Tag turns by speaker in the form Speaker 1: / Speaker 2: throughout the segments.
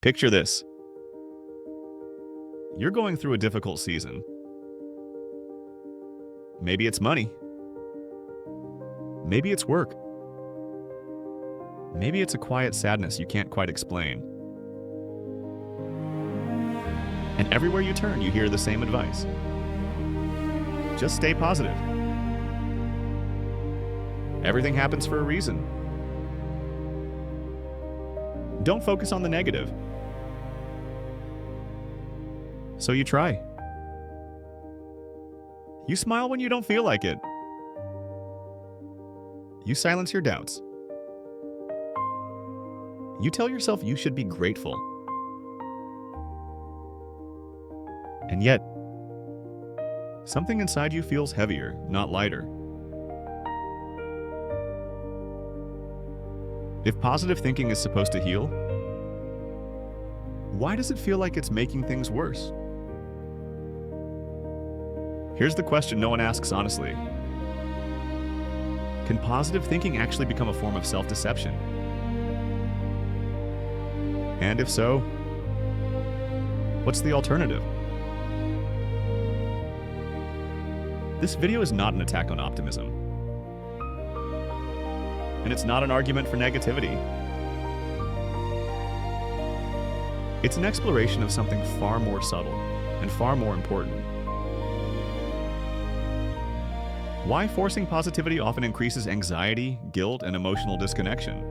Speaker 1: Picture this. You're going through a difficult season. Maybe it's money. Maybe it's work. Maybe it's a quiet sadness you can't quite explain. And everywhere you turn, you hear the same advice. Just stay positive. Everything happens for a reason. Don't focus on the negative. So you try. You smile when you don't feel like it. You silence your doubts. You tell yourself you should be grateful. And yet, something inside you feels heavier, not lighter. If positive thinking is supposed to heal, why does it feel like it's making things worse? Here's the question no one asks honestly. Can positive thinking actually become a form of self-deception? And if so, what's the alternative? This video is not an attack on optimism. And it's not an argument for negativity. It's an exploration of something far more subtle and far more important. Why forcing positivity often increases anxiety, guilt, and emotional disconnection.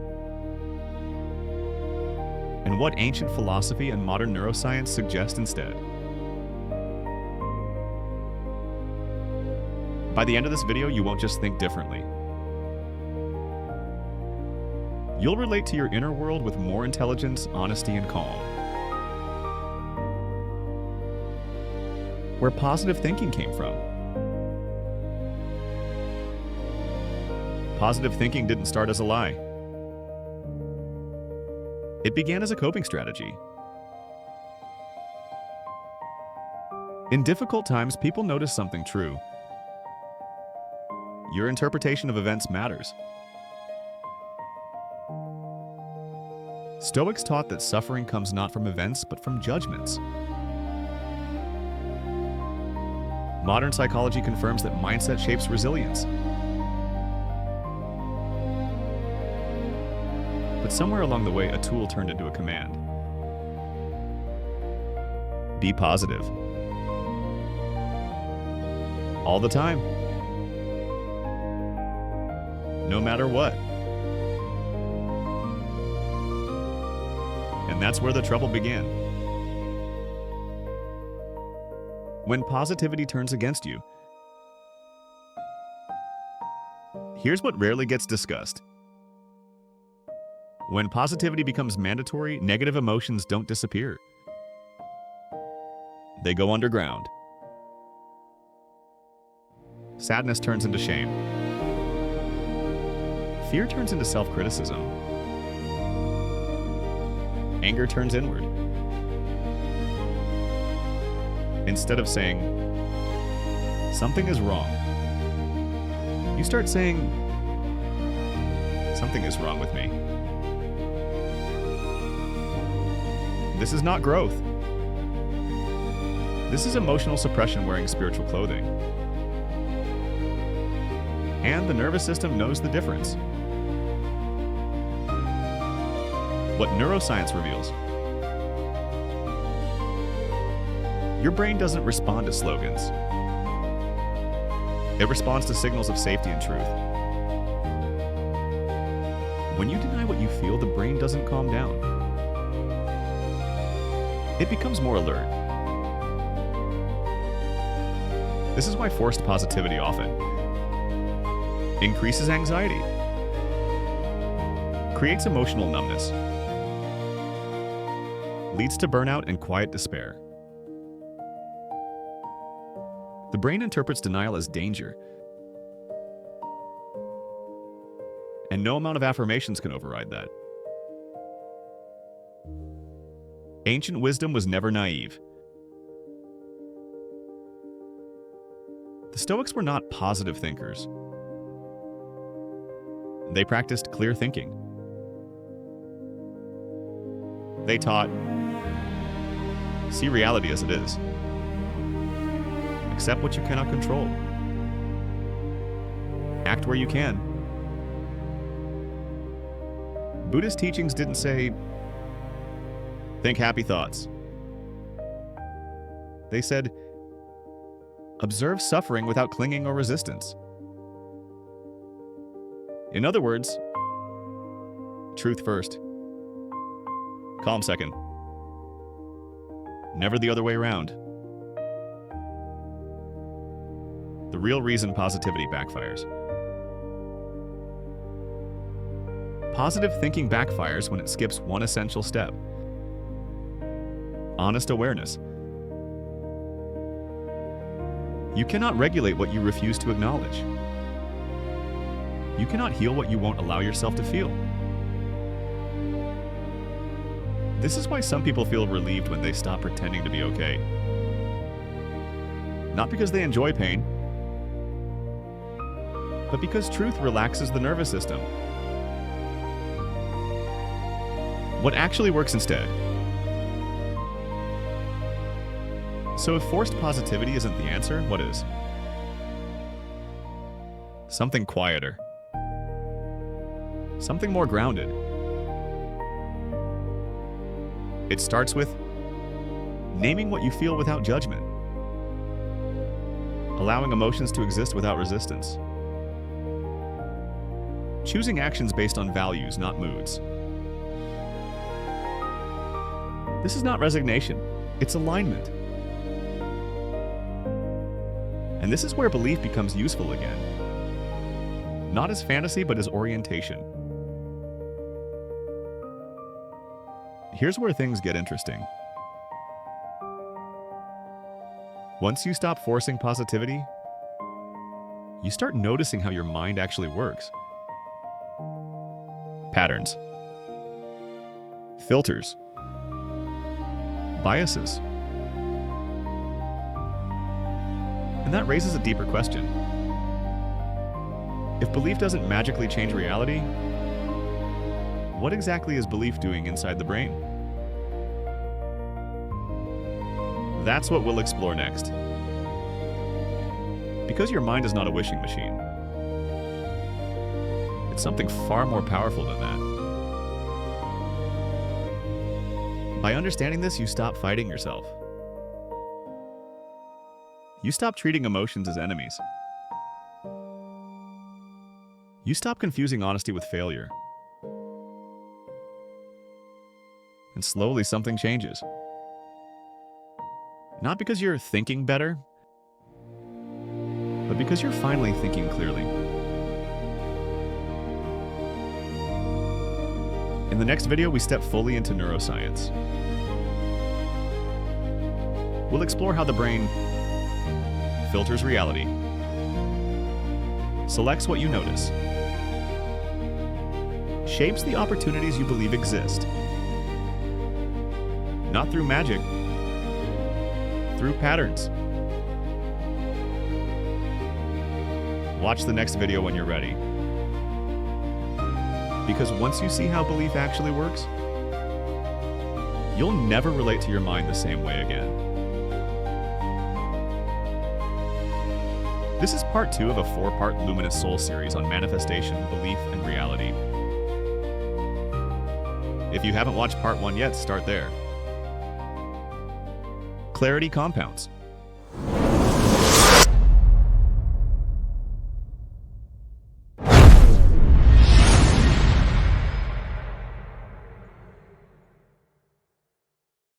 Speaker 1: And what ancient philosophy and modern neuroscience suggest instead. By the end of this video, you won't just think differently. You'll relate to your inner world with more intelligence, honesty, and calm. Where positive thinking came from. Positive thinking didn't start as a lie. It began as a coping strategy. In difficult times, people notice something true. Your interpretation of events matters. Stoics taught that suffering comes not from events, but from judgments. Modern psychology confirms that mindset shapes resilience. But somewhere along the way, a tool turned into a command. Be positive. All the time. No matter what. And that's where the trouble began. When positivity turns against you. Here's what rarely gets discussed. When positivity becomes mandatory, negative emotions don't disappear. They go underground. Sadness turns into shame. Fear turns into self-criticism. Anger turns inward. Instead of saying, something is wrong, you start saying, something is wrong with me. This is not growth. This is emotional suppression wearing spiritual clothing. And the nervous system knows the difference. What neuroscience reveals. Your brain doesn't respond to slogans. It responds to signals of safety and truth. When you deny what you feel, the brain doesn't calm down. It becomes more alert. This is why forced positivity often increases anxiety, creates emotional numbness, leads to burnout and quiet despair. The brain interprets denial as danger, and no amount of affirmations can override that. Ancient wisdom was never naive. The Stoics were not positive thinkers. They practiced clear thinking. They taught, See reality as it is. Accept what you cannot control. Act where you can. Buddhist teachings didn't say, think happy thoughts. They said, observe suffering without clinging or resistance. In other words, truth first, calm second. Never the other way around. The real reason positivity backfires. Positive thinking backfires when it skips one essential step: honest awareness. You cannot regulate what you refuse to acknowledge. You cannot heal what you won't allow yourself to feel. This is why some people feel relieved when they stop pretending to be okay. Not because they enjoy pain, but because truth relaxes the nervous system. What actually works instead? So if forced positivity isn't the answer, what is? Something quieter. Something more grounded. It starts with naming what you feel without judgment, allowing emotions to exist without resistance, choosing actions based on values, not moods. This is not resignation, it's alignment. And this is where belief becomes useful again. Not as fantasy, but as orientation. Here's where things get interesting. Once you stop forcing positivity, you start noticing how your mind actually works. Patterns, filters, biases. And that raises a deeper question. If belief doesn't magically change reality, what exactly is belief doing inside the brain? That's what we'll explore next. Because your mind is not a wishing machine. It's something far more powerful than that. By understanding this, you stop fighting yourself. You stop treating emotions as enemies. You stop confusing honesty with failure. And slowly something changes. Not because you're thinking better, but because you're finally thinking clearly. In the next video, we step fully into neuroscience. We'll explore how the brain filters reality, selects what you notice, shapes the opportunities you believe exist, not through magic, through patterns. Watch the next video when you're ready. Because once you see how belief actually works, you'll never relate to your mind the same way again. This is part 2 of a 4-part Luminous Soul series on manifestation, belief, and reality. If you haven't watched part 1 yet, start there. Clarity compounds.